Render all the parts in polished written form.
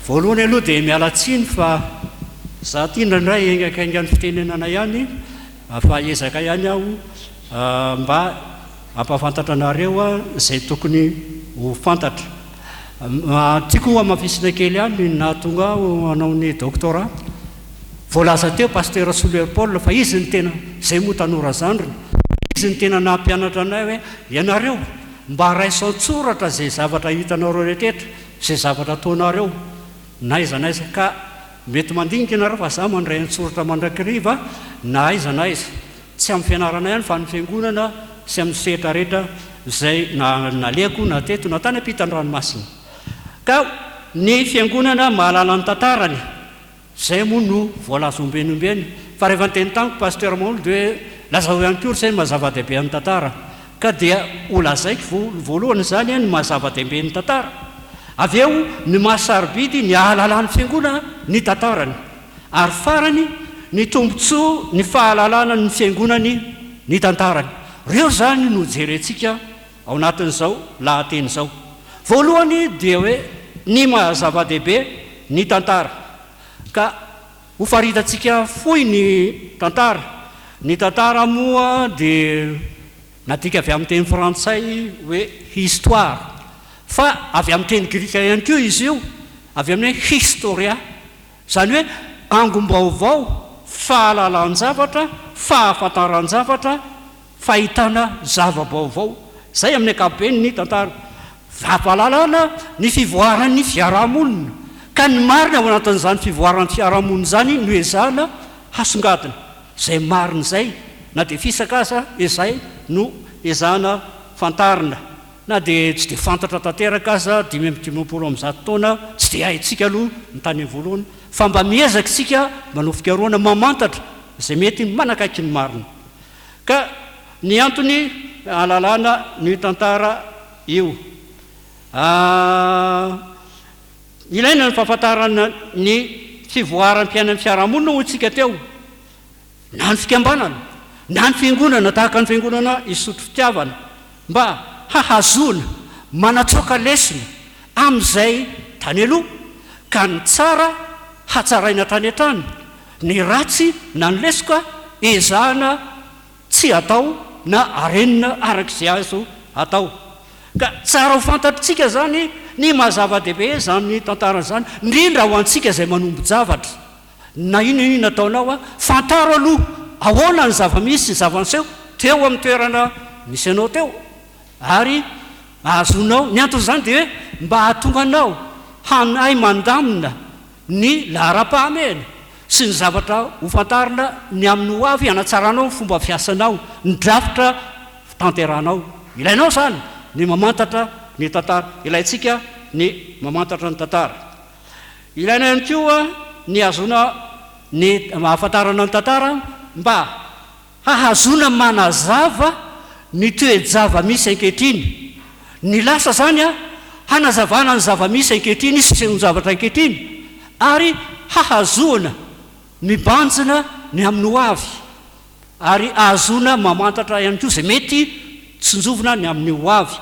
voalohany aloha dia mialatsiny fa za tiana ndray engakaingany fitenenana ihany fa ezaka ihany aho mba ampafantatra anareo zay tokony ho fantatra. Tiako amafisina kely ihany nahatonga aho hanao ny doctorat. Voalaza teo pasteur Soler Paul fa izy ny tena zay moa tanora zandriny, izy ny tena nampianatra anay hoe ianareo mba raisan-tsoratra zay zavatra hitanareo rehetra, zay zavatra ataonareo naiza ka mety mandinika ianareo fa za mandray an-tsoratra mandrakiriva na aiza tsy amin'ny fianarana ihany fa ny fiangonana sy amin'ny sehatra rehetra zay naleako nateto natany ampitan-dranomasina. Ka ny fiangonana mahalala ny tantarany zay moa no voalaza ombenombeny fa rehefa nyteny tamiko pasteur Maolo dia lazao ihany koa zay mahazava-dehibe amin'ny tantara ka dia ho lazaiko voalohany zany ny mahazava-dehibe ny tantara. Avy eo ny mahasarobidy ny ahalalany fiangonana ny tantarany, ary farany ny tombontsoa ny fahalalana ny fiangonany ny tantarany. Reo zany no jerentsika ao anatin'izao lahateny izao. Voalohany dia hoe ny mahazava-dehibe ny tantara, ka ho faritatsika fohy ny tantara. Ny tantara moa dia nadika avy amin'ny teny frantsay hoe histoire, fa avy amin'ny teny grika ihany koa izy io, avy amin'ny historia, zany hoe angom-baovao, fahalalan-javatra, fahafantaran-javatra, fahitana zava-baovao. Zay amin'ny ankapobeny ny tantara. Vampahalalana ny fivoaran'ny fiarahamonina, ka ny marina ao anatin'izany fivoaran'ny fiarahamonina zany no ezahana hasongadina. Zay marina zay na dia fisaka aza izay no ezahana fantarina, na dia tsy dia fantatra tanteraka aza 5-10 taona tsy dia haintsika aloha ny tany voalohany, fa mba miezaka sika manao fikaroana mamantatra zay mety manakaiky ny marina. Ka ny antony alalana ny tantara io, ilaina ny fahafantarana ny fivoaram-piainan'ny fiarahamonina ho tsika teo, na ny fikambanana na ny fiangonana tahaka ny fiangonana isotro fitiavana, mba hahazona manatsoaka lesona amin'izay tany aloha, ka ny tsara hatsaraina tany an-trany, ny ratsy na ny lesoka ezahana tsy atao na arenina arak'izay azo atao. Ka tsara ho fantatritsika zany ny mahazava-dehibe zany tantara zany, indrindra ho antsika zay manombo-javatra. Na inona ataonao fantaro aloha ahoana ny zava-misy ny zava-niseho teo amin'ny toerana misy anao teo, ary ahazonao ny antony zany dia hoe mba hahatonga anao hanay mandamina ny lahara-pahamehana sy ny zavatra ho fantarina ny amin'ny ho avy, hanatsaranao ny fomba fiasanao, ny drafitra tanteranao. Ilainao zany ny mamantatra ny tantara, ilaitsika ny mamantatra ny tantara. Ilaina ihany koa ny azona ny mahafantarana ny tantara mba hahazona manazava ny toe-java misy ankehitriny. Ny lasa zany hanazavana ny zava-misy ankehitriny sy ny zavatra ankehitriny, ary hahazoana mibanjina ny amin'ny ho avy, ary ahazona mamantatra ihany koa zay mety tsinjovina ny amin'ny ho avy,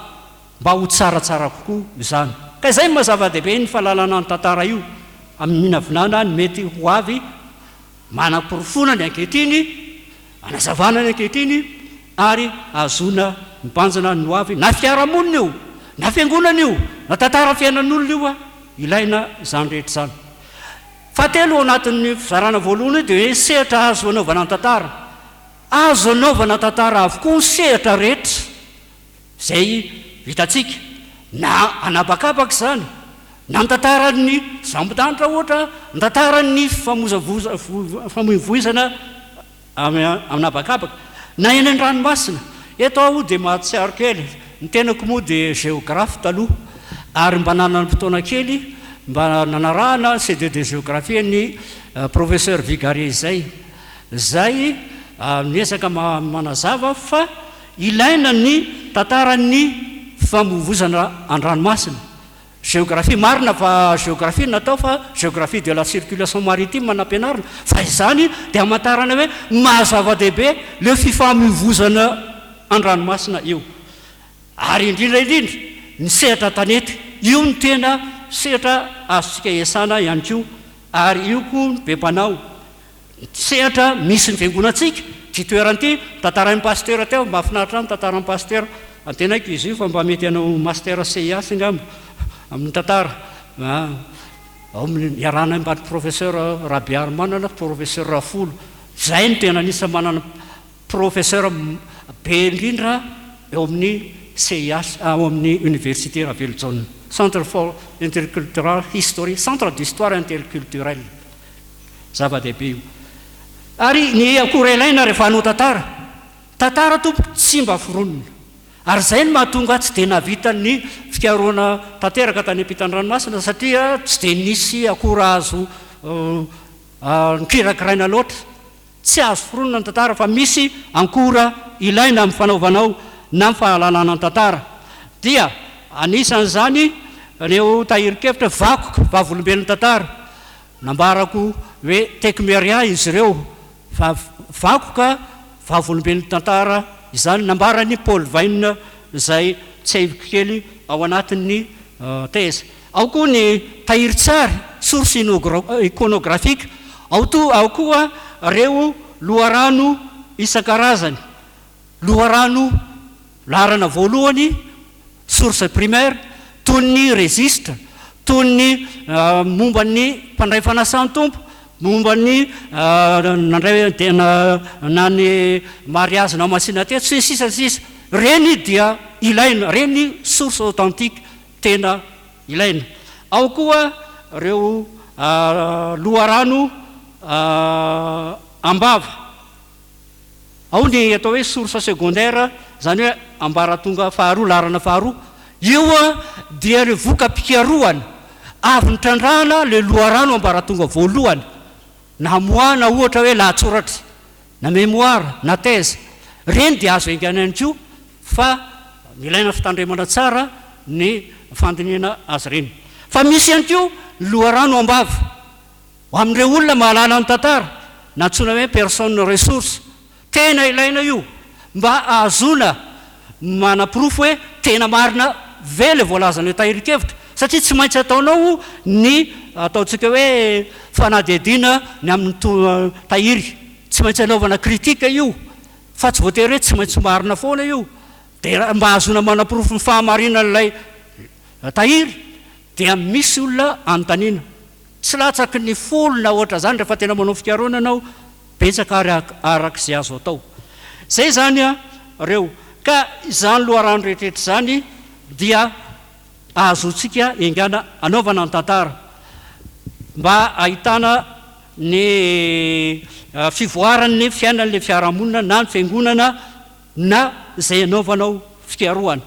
mba ho tsaratsara kokoa izany. Ka izay mahazava-dehibe ny fahalalana ny tantara io amin'ny minavinana ny mety ho avy, manam-porofona ny ankehitriny, hanazavana ny ankehitriny, ary ahazona mibanjina ny ho avy, na fiarahamonina io na fiangonana io na tantara fiainan'olona io ilaina zany rehetra zany. Fahatelo ao anatin'ny fizarana voalohany dia hoe sehatra azo anaovana ny tantara. Azo anaovana tantara avokoa ny sehatra rehetra zay vitatsika, na anabakabaka zany, na ny tantaran'ny zambodanitra ohatra, ny tantaran'ny famoivoizana amin'abakabaka, na eny an-dranomasina. Eto aho dia mahatsiaro kely, ny tenako moa dia géographe taloha, ary mba nanana fotoana kely mba nanarahana CD de géographie ny professeur Vigarie zay miezaka manazava fa ilaina ny tantaran'ny famovozana an-dranomasina. Géographie marina fa géographie natao fa géographie de la circulation maritime nampianarina, fa izany dia hamantarana hoe mahazava-dehibe le fifamovozana an-dranomasina io. Ary indrindra ny sehatra tanety io ny tena sehatra azontsika esana ihany koa ary io koa be mpanao sehatra misy ny fiangonantsika ty toeran'ity tantaran'ny paster teo mahafinaritra ny tantaran'ny paster antenaiko izy io fa mba mety anao master CIAS ngamba amin'ny tantara ao iarana mbany professeur Rabiary manana professeur Rafolo zay ny tena nisa manana professeur be indrindra eo amin'ny CIAS ao amin'ny université Raveljon Centre for Intercultural History Centre d'Histoire Interculturelle zava-dehibe io ary ny akora ilaina rehefa hanao tantara tompo tsy mba foronina ary zay ny mahatonga tsy dia navita ny fikaroana tanteraka tany ampitan-dranomasina satria tsy dia nisy akora azo nikirakiraina loatra tsy azo foronina ny tantara fa misy ankora ilaina amin'ny fanaovanao na amin'ny fahalalana ny tantara dia anisan'izany reo tahirikevitra vakoka vavolombelon'ny tantara nambarako hoe tekmeria izy ireo fa vakoka vavolombelon'ny tantara izany nambarany Paul Vaine zay tsy haiviko kely ao anatin'ny teza ao koa ny tahiritsary source iconographique ao koa reo loharano isan-karazany loharano laharana voalohany source primaire toy ny registre toy ny momba ny mpandray fanasan'ny tompo momba ny nandray na ny mariage na masina teto sy sisa reny dia ilaina reny source authentique tena ilaina ao koa reo loharano ambava ao ny atao hoe source secondaire zany hoe ambaratonga faharoa larana faharoa io dia le voka-pikarohany avy nitrandrahana le loharano ambaratonga voalohany na moana ohatra hoe lahatsoratra na mémoire na thèse reny dia azo ainganany koa fa milaina fitandremana tsara ny fandinina azy reny fa misy ihany koa loharano ambava ho amin'ireo olona mahalala ny tantara na antsona hoe personne ressource tena ilaina io mba ahazona manaprofo hoe tena marina ve le voalazana hoe tahirikevitra satria tsy maintsy ataonao ny ataontsika hoe fanadihadiana ny amin'ny tahiry tsy maintsy anaovana kritika io fa tsy voatery hoe tsy maintsy marina foana io dia mba ahazona manaprofo ny fahamarinana ilay tahiry dia misy olona anontaniana tsy latsaky ny folona ohatra zany rehefa tena manao fikaroana anao betsaka arak'izay azo atao zay zany reo ka izany loharano rehetrarehetra zany dia ahazontsika engana anaovana ny tantara mba ahitana ny fivoaran'ny fiainan'le fiarahamonina na ny fiangonana na zay anaovanao fikaroana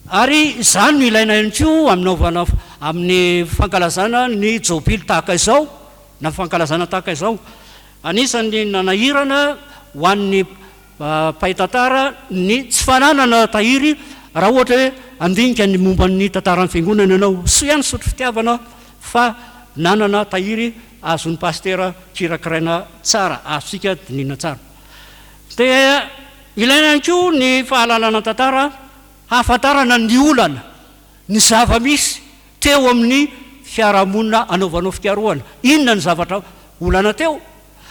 ary zany no ilaina ihany koa aminaovana amin'ny fankalazana ny jobily tahaka izao na fankalazana tahaka izao anisan'ny nanahirana ho an'ny mpaitantara ny tsy fananana tahiry raha ohatra hoe andinika ny momba ny tantaran'ny fiangonana ianao so ihany sotro fitiavana fa nanana tahiry azon'ny pastera kirakiraina tsara azontsika dinina tsara dia ilaina ihany koa ny fahalalana tantara hahafantarana ny olana ny zava-misy teo amin'ny fiarahamonina anaovanao fikaroana inona ny zavatra olana teo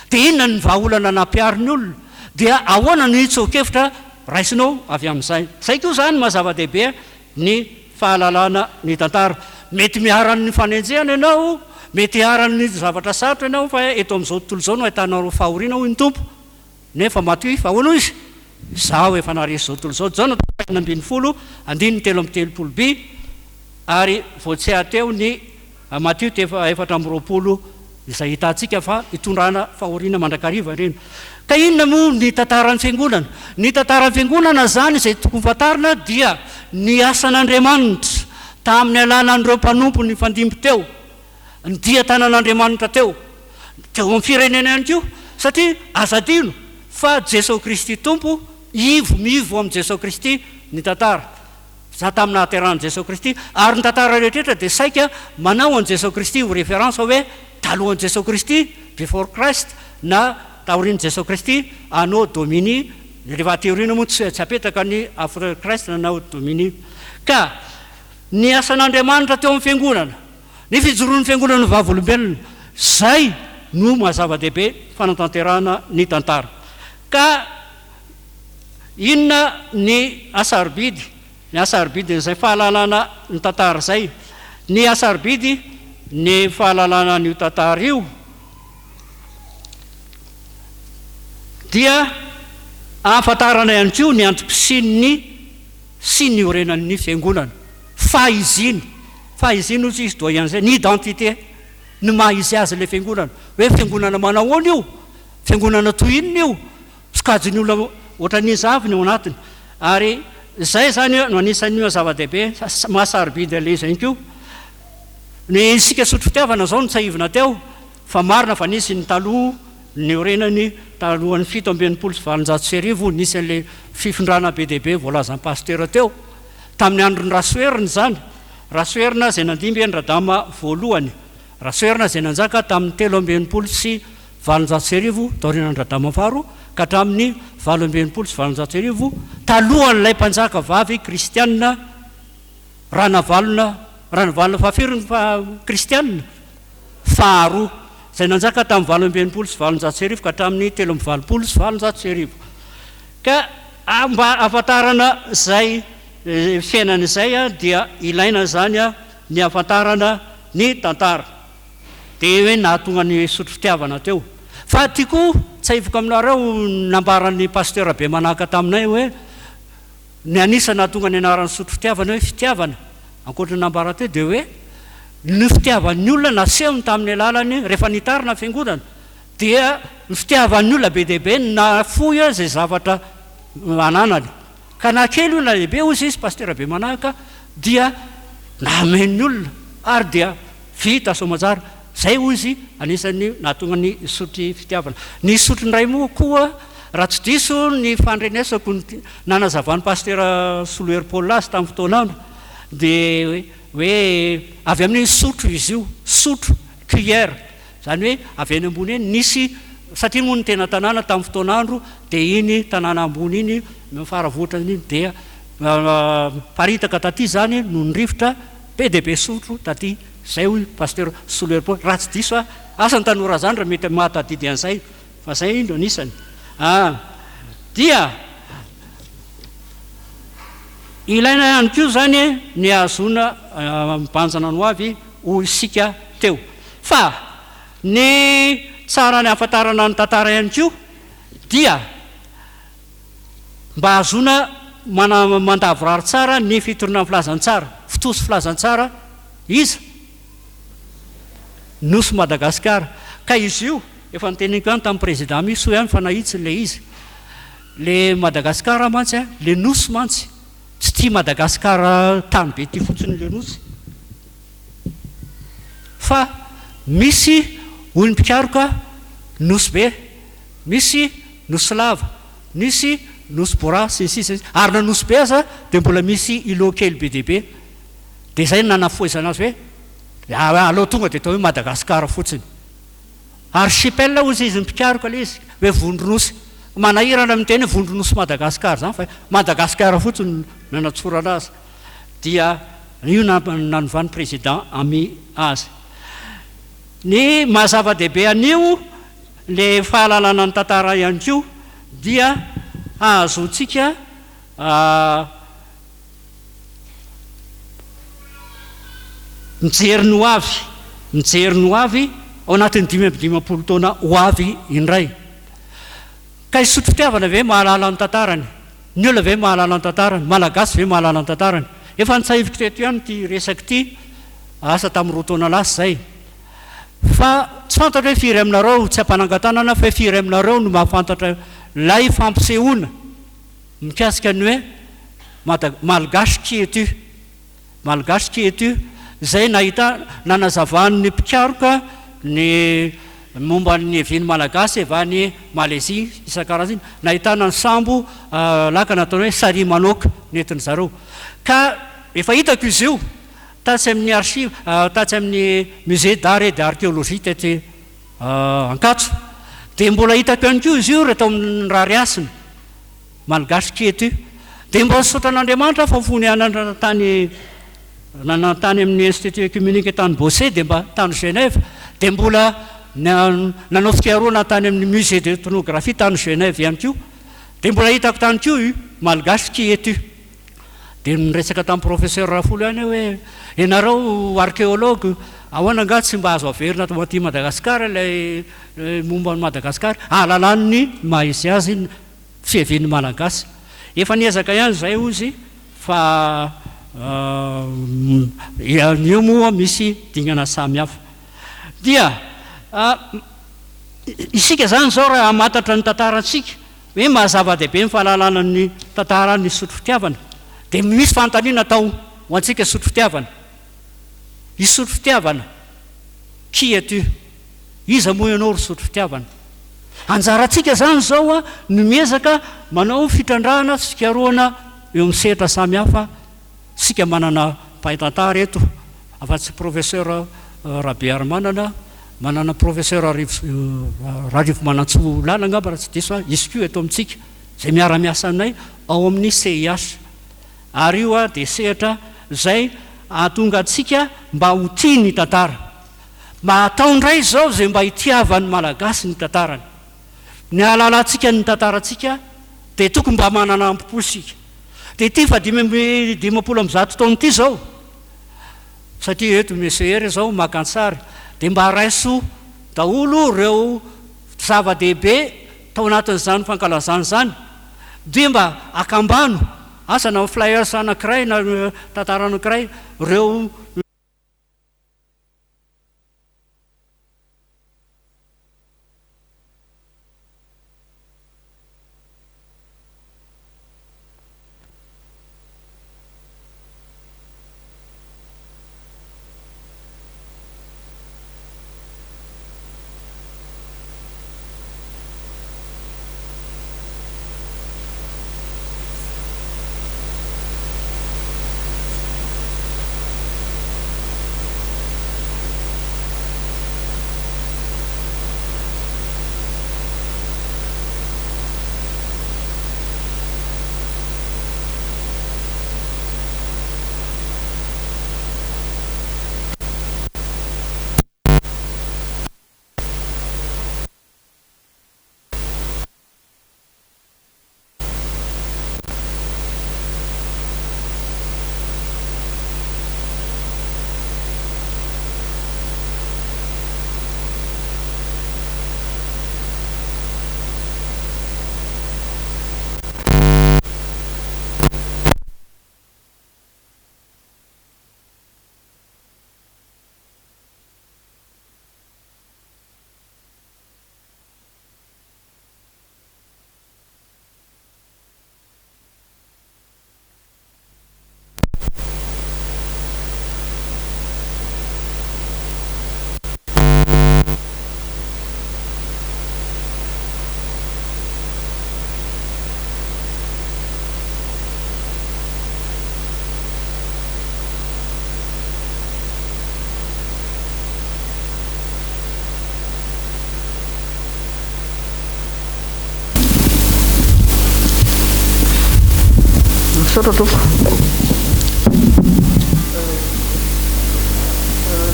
dia inona ny vahaolana nampiariny olona dia ahoana ny tsoakevitra raisinao avy amin'izay zay koa zany mahazava-dehibe ny fahalalana ny tantara mety miaran'ny fanenjehana ianao mety hiaran'ny zavatra sarotra ianao fa eto amin'izao tontolo izao no ahitanao fahoriana hoy ny tompo nefa matoy fa ahoana izy zaho efa naresy zao tontolo izao zao no ambin'ny folo andiny telo amin'ny telopolo by ary voatsea teo ny Matio efatra amby roapolo izay hitantsika fa hitondrana fahoriana mandrakariva reny ka inona moa ny tantaran'ny fiangonana ny tantaran'ny fiangonana zany izay tokony fantarina dia ny asan'Andriamanitra tamin'ny alanan'ireo mpanompo ny fandimby teo ny dia tanan'Andriamanitra teo amin'ny firenena ihany koa satria azadino fa Jesosy Kristy tompo mivo amin'ny Jesosy Kristy ny tantara za tamin'ny nahaterahany Jesosy Kristy ary ny tantara rehetrarehetra dia saika manao an Jesosy Kristy ho référence hoe talohan'i Jesosy Kristy before Christ na taorian'i Jesosy Kristy anao domini rehefa teoriana moa tsy apetaka ny after Christ nanao domini ka ny asan'Andriamanitra teo amin'ny fiangonana ny fijoroan'ny fiangonana vavolombelona zay no mahazava-dehibe fanatanterahana ny tantara. Ka inona ny asarobidy? Ny asarobidy zay fahalalana ny tantara zay. Ny asarobidy ny fahalalana n'io tantara io dia ahafantarana ihany koa ny antom-pisin'ny sy ny orenan'ny fiangonana. Fahiziny ozy izy doa ihany zay, ny identité ny maha izy azy le fiangonana. Hoe fiangonana manao ahoana io? Fiangonana toy inona io? Sokajiny olona ohatran'izy avy ny ao anatiny. Ary zay zany no anisan'io zava-dehibe mahasarobidy ale zay koa. Ny sika sotro fitiavana zao no tsahivina teo, fa marina fa nisy ny taloha ny orenany talohan'ny 780 nisy an'le fifindrana be dehibe voalazan'ny pasteur teo tamin'ny androny rasoerina zany. Rasoerina zay nandimby andradama voalohany, rasoerina zay nanjaka tamin'ny 780 taorinandradama faharoa ka hatramin'ny 780 talohan'ilay mpanjaka vavy kristianina ranavalona fahafiry kristianina faharoa zay nanjaka tamin'ny 780 ka hatramin'ny 780. Ka mba afantarana zay fiainana izay dia ilaina zany ny afantarana ny tantara. Dia hoe nahatonga ny sotro fitiavana teo. Fa tiako tsaivoka aminareo nambaran'ny pasteur be manahaka taminay hoe ny anisa nahatonga ny anaran'ny sotro fitiavana hoe fitiavana. Ankoatra nambara teo dia hoe ny fitiavan'ny olona nasehony tamin'ny alalany rehefa nitarina fiangonana dia ny fitiavan'ny olona be dehibe nafoy zay zavatra ananany. Ka na kely olona lehibe ozy izy pasteur be manahaka dia namen'ny olona ary dia vita somanjara. Zay ozy anisan'ny nahatonga ny sotry fitiavana. Ny sotry ndray moa koa raha tsy diso ny fandrenesako nanazava'ny pasteur Soloer Paolas tamin'ny fotoanandro dia hoe avy amin'ny sotro izy io, sotro cuillère zany hoe avy any ambony eny nisy, satria moa ny tena tanàna tamin'ny fotoanandro dia iny tanàna ambony iny faravotany iny dia paritaka taty zany no nirivotra be dia be sotro taty. Zay hoy pasteur Soloer Paolas. Raha tsy diso asany tanora zany raha mety mahatadidy an'izay, fa zay no anisany. Dia ilaina ihany koa zany ny ahazona mibanjana no avy ho isika teo. Fa ny tsara ny ahafantarana ny tantara ihany koa dia mba ahazona mandavorary tsara ny fitorina filazantsara, fitosy filazantsara iza nosy Madagasikara. Ka izy io efa niteniko ihany tamin'ny président misy ihany fa nahitsy le izy le Madagasikara mantsy le nosy mantsy tsy tia Madagasikara tany be ty fotsiny le nosy, fa misy olym-pikaroka nosy be, misy nosy lava, misy nosy bora sy ny sisa, ary na nosy be aza dia mbola misy ilo kely be dehibe. Dia zay nanafoizana azy hoe aloha tonga dia atao hoe Madagasikara fotsiny. Archipel ozy izy mipikaroka le izy hoe vondronosy, manahirana amiteny hoe vondronosy Madagasikara zany fa Madagasikara fotsiny nanatsorana azy. Dia io nanovany président Ami azy. Ny mahazava-dehibe anio le fahalalana ny tantara ihany koa dia ahazontsika mijery ny ho avy ao anatin'ny 5 taona ho avy indray. Ka isotro fitiavana ve mahalala ny tantarany? Ny olona ve mahalala ny tantarany? Malagasy ve mahalala ny tantarany? Efa nitsahiviko teto ihany ty resaky ty asa tamin'ny 2 taona lasa zay. Fa tsy fantatra hoe firy aminareo tsy ampanangatanana fa firy aminareo no mahafantatra lay fampisehoana mikasika ny hoe malgasy qui es-tu, malgasy qui es-tu. Zay nahita nanazavahan'ny mpikaroka ny momba ny eviny malagasy evany Malaisie isan-karazany, nahitana ny sambo laka nataony hoe sary manoka nentin' zareo. Ka efa hitako izy io tatsy amin'ny archive, tatsy amin'ny musée d'art et d'archéologie tety Ankatso, dia mbola hitako ihany koa izy io reto amin'ny raha riasiny malgasy qui es-tu. Dia mbola sotra an'Andriamanitra fa fony anatany nanantany amin'ny institut écuménique tany Bossé dia mba tany Genève dia mbola nanao fikaroana tany amin'ny musée d'ethnographie tany Genève ihany koa dia mbola hitako tany koa io malgasy qui es-tu dia miresaka tamin'ny professeur Rafolo ihany hoe ianareo archéologue ahoana nga tsy mba azo averina aty Madagasikara ilay momba Madagasikara ahalalany mahisy azy fiheven'ny malagasy efa niezaka ihany zay ozy fa io moa misy dinana samihafa dia isika zany zao raha amatatra ny tantarantsika hoe mahazava-dehibe ny fahalalana ny tantara ny sotro fitiavana dia misy fanontaniana atao ho antsika sotro fitiavana i sotro fitiavana qui es-tu iza moa ianao ry sotro fitiavana anjarantsika zany zao no miezaka manao fitrandrahana sy fikaroana eo amin'ny sehatra samihafa sika manana mpahay-tantara eto afa-tsy professeur Rabe Armanana manana professeur Rarivo Manantsoa lalana raha tsy diso izy koa eto amintsika zay miara-miasa aminay ao amin'ny CIH ary io dia sehatra zay ahatonga antsika mba ho tia ny tantara mahatao indray zao zay mba hitiavan'ny malagasy ny tantarany ny ahalalantsika ny tantarantsika dia tokony mba manana ampopo sika dia ity fa 50 taona ity zao satria eto mesehery zao makansary dia mba raiso daholo ireo zava-dehibe tao anatin'izany fankalazana zany dia mba akambano asa na flyers anankiray na tantara anankiray ireo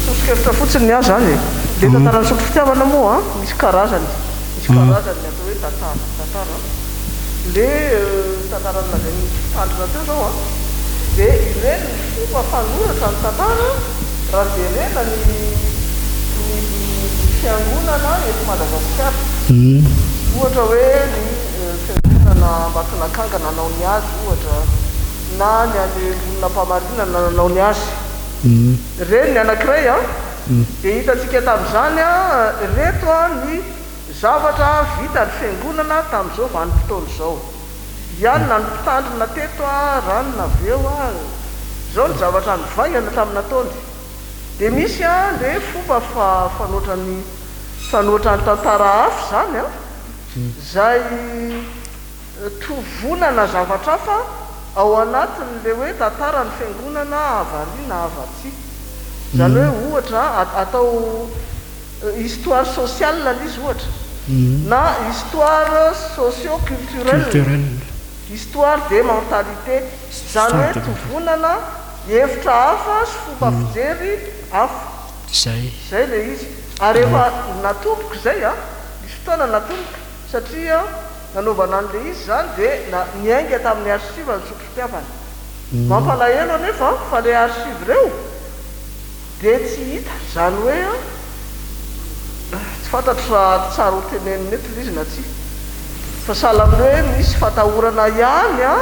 Sosikevitra fotsiny ny azy zany dia tantarany sotro fitiavana moa misy karazany atao hoe tantara le tantarany naveny tandrina teo zao dia ireny fomba fanoratra ny tantara raha dia rena ny fiangonana eto Madagasikara ohatra hoe ny fiangonana Ambatonakanga nanao ny azy ohatra na ny Anembonina nanao ny azy reny ny anankiray dia hitantsika tamin'izany reto ny zavatra vita ny fiangonana tamin'izao vanim-potoana izao ihany na ny mpitandrina teto rano na aveo zao ny zavatra nivaingana tamina taony dia misy le fomba fanotrany tantara hafa zany zay tovonana zavatra hafa ao anatin'le hoe tantara ny fiangonana avariana avatsy zany hoe ohatra atao histoire sociale izy ohatra na histoire socio-culturelle histoire de mentalité zany hoe tovonana hevitra hafa sy fomba fijery hafa zay le izy ary efa natomboka zay a misy fotoana natomboka satria nanaovana an'le izy zany de miainga tamin'ny arsiva ny sotro-pitiavana mampalahelo anefa fa le arsive reo de tsy hita zany hoe tsy fantatra tsara ho teneniny eto izy na tsy fa sahala amin'ny hoe misy fatahorana ihany a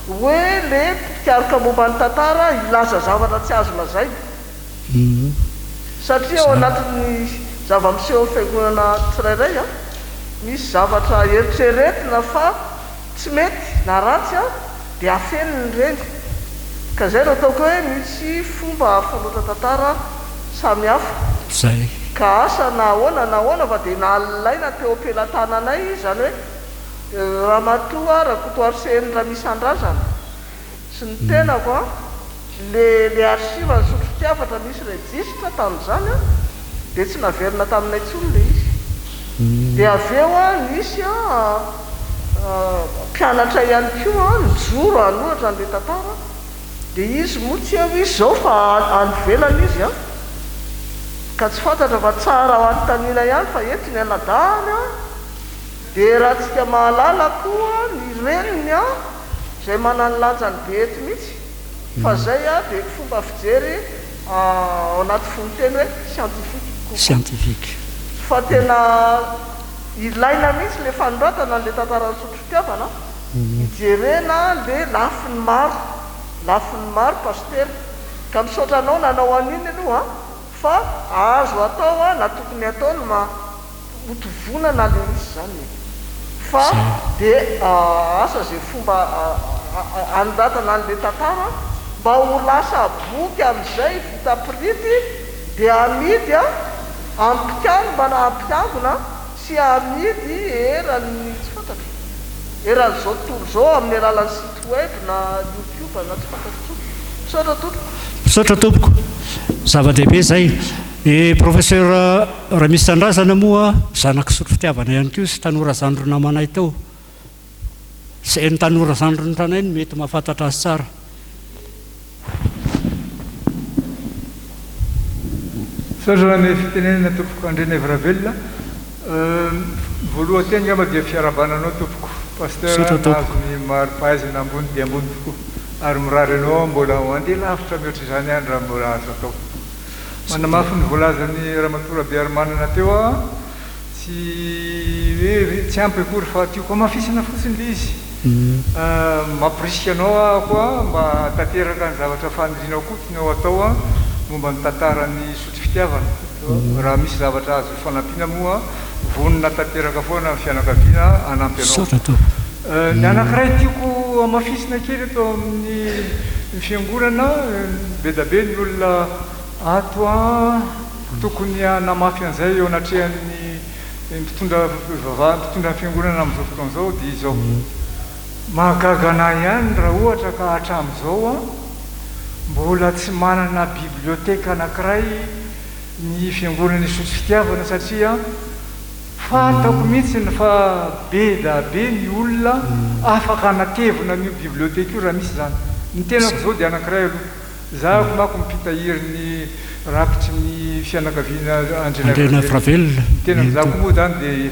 hoe le mpikaroka momba ny tantara ilaza zavatra tsy azo lazay satria ao anatin'ny zava-miseho fiangonana tsirairay a misy zavatra eritreretina fa tsy mety na ratsy a de afeniny reny ka zay ro ataoko hoe misy fomba fanotra tantara samy hafa zay ka asa na ahoana fa de nalaina teo am-pelantananay zany hoe ramatoa rakotoariseny raha misy andrazana sy ny tenako a le arsiva ny sotro-tiavatra misy registre tamin'izany a de tsy naverina taminay tsony le izy de aveo a nisy mpianatra ihany koa nijoro anohatra an'le tantara de izy moa tsy eo izy zao fa anyvelana izy a ka tsy fantatra fa tsara ho antanina ihany fa ety ny anadahany a de raha tsika mahalala koa ny reniny a zay manany lanjany be ety mihitsy fa zay a de fomba fijery ao anaty fonoteny hoe scientifique fa tena ilaina mihitsy le fanoratana le tantarany sotro-pitiavana hijerena le lafiny maro paster ka misaotranao nanao an'iny aloha fa azo atao a na tokony atao no hotovonana le izy zany fa de asa zay fomba anoratana an'le tantara mba ho lasa boky am'izay vita prity de amidy a ampikano mbana ampiangona sy amidy erany tsy fantatra eran'izao tontolo zao amin'ny alalan'ny site web na youtube na tsy fantatra misaotra tompoko zava-dehibe zay professeur raha misy tandrazana moa zanaky sotro-fitiavana ihany ko sy tanora zandro namanay tao zay ny tanora zandro ny tanay ny mety mahafantatra azy tsara misaotra ny fitenenana tompoko André Nevravelona voaloha teny ngamba dia fiarabananao tompoko pasteur azony mari-pahaizana ambony dia ambony tokoa ary mirary anao mbola andeha lavitra mihoatra izany ihany raha mbola azo atao manamafy ny voalazany ramatoa Rabearmanana teo a tsy hoe tsy ampy akory fa tiako amafisana fotsiny le izy mampirisika anao koa mba tanteraka ny zavatra fanirianao koa tianao atao a momba ny tantarany sotro-fitiavana raha misy zavatra azo fanampiana moa vonona tanteraka foana ny fianakaviana anampy anao ny anankiray tiako amafisina kely atao amin'ny fiangonana be da be ny olona ato a tokony namafy an'izay eo anatrehan'ny mpitondra mpitondra ny fiangonana amin'izao fotoana zao dia izao mahagagana ihany raha ohatra ka hatramin'izao a mbola tsy manana biblioteka anankiray ny fiangonany sotro-fitiavana satria fantako mihitsiny fa be da be ny olona afaka anatevina n'io biblioteka io raha misy zany ny tenako zao dia anankiray aloha zahako mako mipitahiry ny rapitry ny fianakaviana André Nevravelona tenako zahako moa zany dia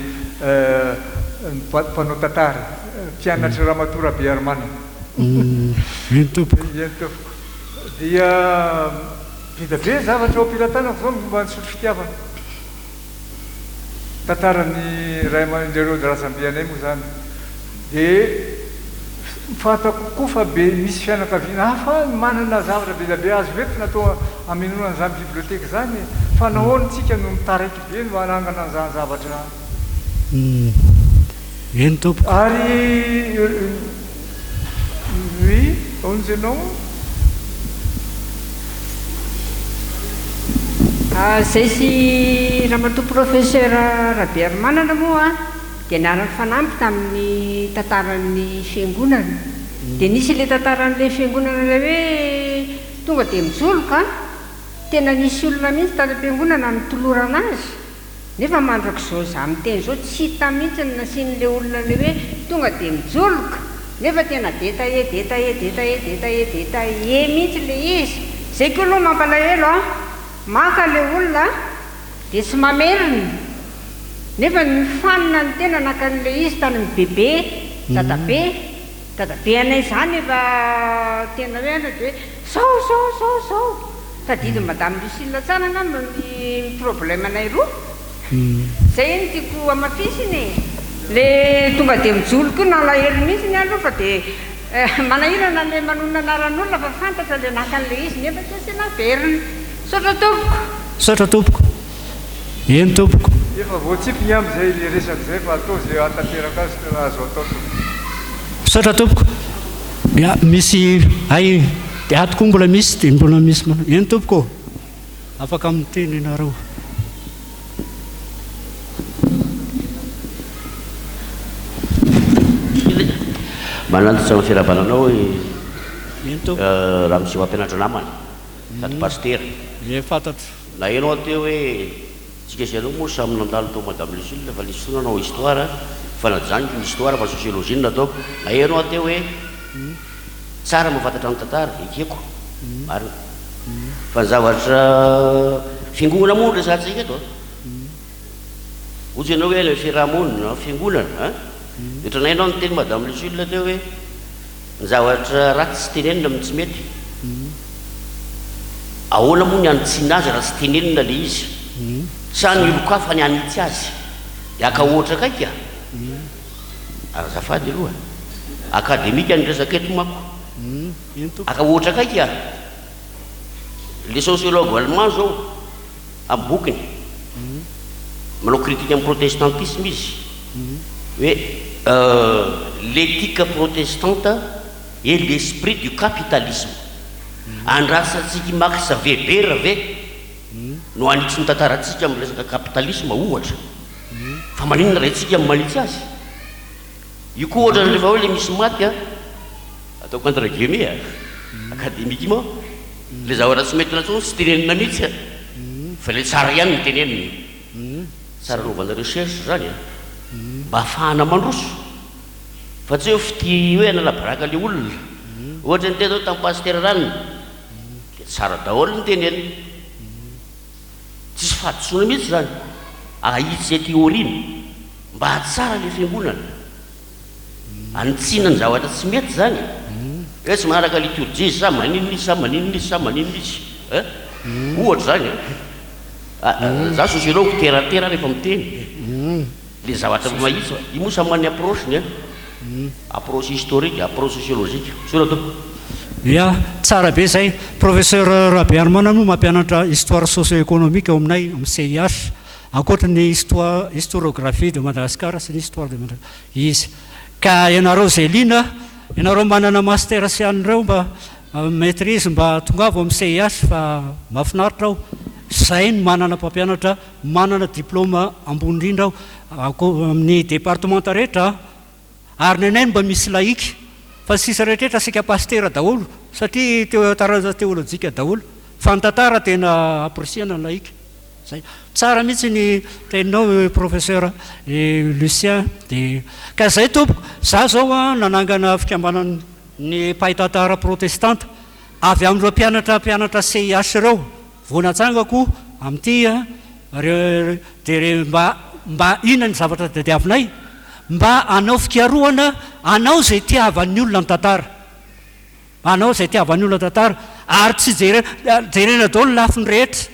mpanao tantara mpianatry ramatoa Rabearmanana eny tompoko dia be da be zavatra ao am-pelantanako zao momba ny sotro-fitiavana tantarany ray aman-dreo de razam-be-anay moa zany dia fantako koa fa be misy fianakaviana hafa manana zavatra be da be azo mety natao aminona an'izany biblioteka zany fa nahoany tsika no mitaraiky be no manangana an'izany zavatra eny tompoko ary oui onjenao zay sy ramatoa professeur Rabearmanana moa dia niarany fanampy tamin'ny tantaran'ny fiangonana dia nisy le tantaran'le fiangonana le hoe tonga dia mijoloka tena nisy olona mihitsy tany am-piangonana mitolorana azy nefa mandrak'izao za miteny zao tsy hita mihitsy ny nasin'le olona le hoe tonga dia mijoloka nefa tena deta mihitsy le izy zay koa aloha mampalahelo a maka le olona dia tsy mameriny nefa mifanina ny tena naka n'le izy tany ny bebe dadabe anay zany efa tena hoe ana de hoe sao tadidy madame Lucille tsara angamba ny problème anay roa zay ny tiako amafisiny le tonga de mijolo koa nalahelo mihitsy ny aloha fa de manahirana le manona anaran'olona fa fantatra le naka n'le izy nefa tsy naveriny saotra tompoko eny tompoko efa voatsipy ny am'izay le resaky zay fa atao zay atanteraka azy tena azo atao saotra tompoko ia misy ay de atoko mbola misy de mbola misy eny tompoko afaka miteny ianareo manantitra amin'ny fiarabananao hoe eny tompoko raha misy mampianatra namana sady pastera e fantatro na enao teo hoe tsika sy anao moa samy nandalo tao madame Lucille fa lisona anao histoire fa najaniko ny histoire fa sociologie natao na enao teo hoe tsara mahafantatra ny tantara ekeko marina fa ny zavatra fiangonana moa resantsika eto ohatsy ianao hoe le fiarahamonina fiangonana etranainao ny teny madame Lucille teo hoe ny zavatra ratsy tsy tenenina amin'ny tsy mety ahoana moa ny anotsiana azy raha tsy tenenina le izy sa ny olo-kafa ny anitsy azy de aka ohatra kaika azafady aloha akademika ny resaka eto mako aka ohatra kaika le sociologue allemand zao amin'ny bokiny manao critique amin'ny protestantisme izy hoe l'éthique protestante et l'esprit du capitalisme andrasantsika Max Weber ve no anitsy ny tantaratsika amin'ny resaka capitalisme ohatra fa maninona ray tsika amin'ny manitsy azy io koa ohatra rehefa hoe le misy maty a ataoko entre guillemets académiquement le zavatra tsy mety natsony tsy tenenina mihitsy fa le tsara ihany ny teneniny tsara naovana recherche zany mba ahafahana mandroso fa tsy hoe fity hoe analabaraka le olona ohatra ny tena hoe tamin'ny pasteur raniny de tsara daholo ny teneniny tsisy fahadisoana mihitsy zany ahitsy zay théorine mba hatsara le fiangonana anitsina ny zavatra tsy mety zany hoe tsy manaraka liturgie sa maninona izy ohatra zany za sociologue teratera rehefa miteny le zavatra mahitsy io moa samy man'ny approche approche historique approche sociologique ia tsara be zay professeur Rabe Armana no mampianatra histoire socio-économique ao aminay amin'ny CIH ankoatra ny historiographie de Madagascar sy ny histoire de Madagascar izy ka ianareo zay lina ianareo manana master sy an'ireo mba maîtrise mba tongavo amin'ny CIH fa mahafinaritra ao zay ny manana mpampianatra manana diplôme ambony indrindra ao amin'ny départementa rehetra ary ny anay mba misy laïque fa sisa rehetrarehetra sika pastera daholo satria taranja théologique daholo fa ny tantara tena appréciana laïque zay tsara mihitsy ny teninao professeur Lucien de ka zay tompoko za zao a nanangana fikambanany ny mpaitantara protestante avy amin'ireo mpianatra CIH reo vonatsangako amin'ity de mba inona ny zavatra tadiavinay mba anao fikaroana anao zay tiavan'ny olona ny tantara ary tsy jerena dao ny lafiny rehetra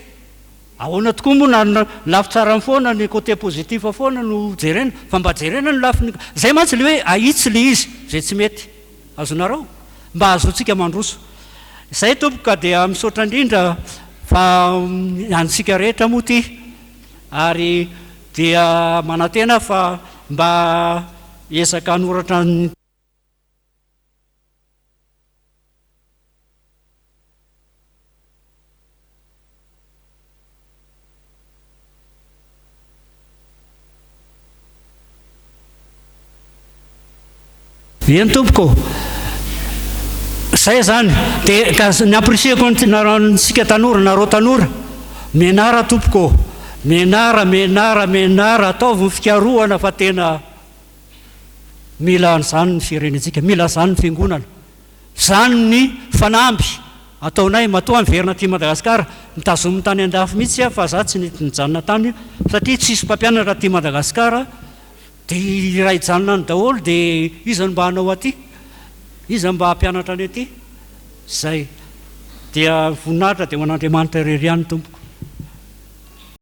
ahoana tokoa moa na lafy tsara foana ny côté positif foana no jerena fa mba jerena ny lafiny zay mantsy le hoe ahitsy le izy zay tsy mety azonareo mba azotsika mandroso zay tompoko ka dia misaotra indrindra fa antsika rehetra moa ty ary dia manantena fa mba ezaka hanoratra eny tompoko zay zany de ka ny apprécieko ntsika tanora nareo tanora menara tompoko menara ataovy ny fikaroana fa tena mila zany ny firenentsika, mila zany ny fiangonana, zany ny fanampy ataonay matoa miverina ty Madagasikara, nitazomy tany andafy mihitsy fa za tsy nijanona tany satria tsisy mpampianatra ty Madagasikara, dia raha hijanona ny daholo dia izany mba hanao aty, izany mba hampianatra any aty, zay dia voninahitra dia ho an'Andriamanitra irery ihany tompoko.